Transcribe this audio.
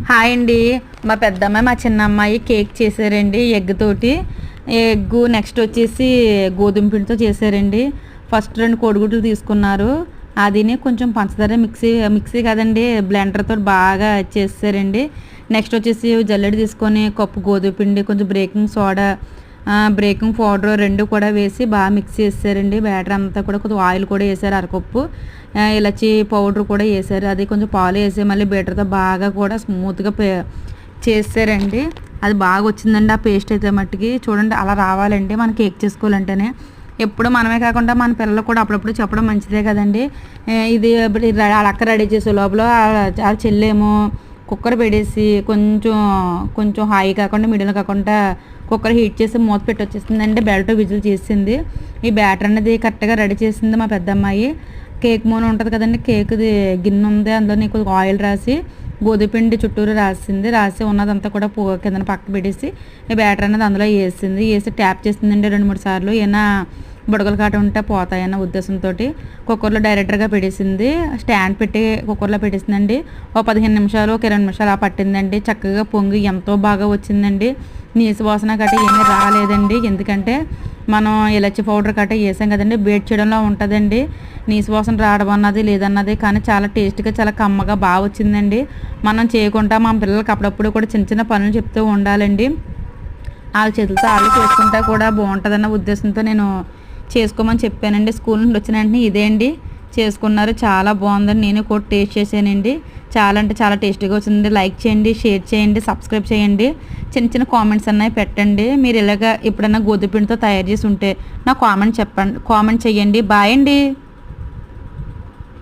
Hi అండి. మా పెద్దమ్మాయి మా చిన్నమ్మాయి కేక్ చేశారండి ఎగ్ తోటి. ఎగ్గు నెక్స్ట్ వచ్చేసి గోధుమ పిండితో చేశారండి. ఫస్ట్ 2 కోడిగుడ్లు తీసుకున్నారు. అదిని కొంచెం పంచదార మిక్సీ కదండి, బ్లెండర్తో బాగా చేసారండి. నెక్స్ట్ వచ్చేసి జల్లెడ తీసుకొని కప్పు గోధుమ పిండి, కొంచెం బేకింగ్ సోడా, బేకింగ్ పౌడర్ 2 కూడా వేసి బాగా మిక్స్ చేసారండి. బ్యాటర్ అంతా కూడా కొంచెం ఆయిల్ కూడా వేసారు, అరకప్పు ఇలాచి పౌడర్ కూడా వేసారు. అది కొంచెం పాలు వేసి మళ్ళీ బీటర్తో బాగా కూడా స్మూత్గా చేసారండి. అది బాగా వచ్చిందండి. ఆ పేస్ట్ అయితే మట్టికి చూడండి అలా రావాలండి మనం కేక్ చేసుకోవాలంటేనే. ఎప్పుడు మనమే కాకుండా మన పిల్లలకు కూడా అప్పుడప్పుడు చెప్పడం మంచిదే కదండి. ఇది అక్క రెడీ చేసే లోపల ఆ చెల్లేమో కుక్కర్ పెట్టేసి కొంచెం హై కాకుండా మీడియం కాకుండా కుక్కర్ హీట్ చేసి మూత పెట్టి వచ్చేసిందండి. బెల్ట్ విజిల్ చేసింది. ఈ బ్యాటర్ అనేది కరెక్ట్గా రెడీ చేసింది మా పెద్దమ్మాయి. కేక్ మోన ఉంటుంది కదండి, కేక్ది గిన్నె ఉంది, అందులో నీకు ఆయిల్ రాసి గోధుమ పిండి చుట్టూరు రాసి ఉన్నదంతా కూడా కింద పక్క పెట్టేసి ఈ బ్యాటర్ అనేది అందులో వేసి ట్యాప్ చేసిందండి 2-3 సార్లు. ఏమైనా బుడగలు కాట ఉంటే పోతాయన్న ఉద్దేశంతో కుక్కర్లో డైరెక్టర్గా పెట్టేసింది. స్టాండ్ పెట్టి కుక్కర్లో పెట్టేసిందండి. 15 నిమిషాలు 20 నిమిషాలు పట్టిందండి. చక్కగా పొంగి ఎంతో బాగా వచ్చిందండి. నీసు వాసన గట్ట ఏమీ రాలేదండి. ఎందుకంటే మనం ఇలాచి పౌడర్ గట్ట వేసాం కదండి, బేట్ చేయడంలో ఉంటుందండి. నీసు వాసన రావడం అన్నది లేదన్నది, కానీ చాలా టేస్ట్గా చాలా కమ్మగా బాగా వచ్చిందండి. మనం చేయకుండా మా పిల్లలకి అప్పుడప్పుడు కూడా చిన్న చిన్న పనులు చెప్తూ ఉండాలండి. వాళ్ళ చేతులతో వాళ్ళు చేసుకుంటా కూడా బాగుంటుందన్న ఉద్దేశంతో నేను చేసుకోమని చెప్పానండి. స్కూల్ నుండి వచ్చిన వెంటనే ఇదే అండి చేసుకున్నారు. చాలా బాగుందని నేను కూడా టేస్ట్ చేశానండి. చాలా అంటే చాలా టేస్టీగా వచ్చింది. లైక్ చేయండి, షేర్ చేయండి, సబ్స్క్రైబ్ చేయండి, చిన్న చిన్న కామెంట్స్ అన్నవి పెట్టండి. మీరు ఇలాగ ఎప్పుడైనా గోధుమ పిండితో తయారు చేసి ఉంటే నాకు కామెంట్ చేయండి. బాయ్ అండి.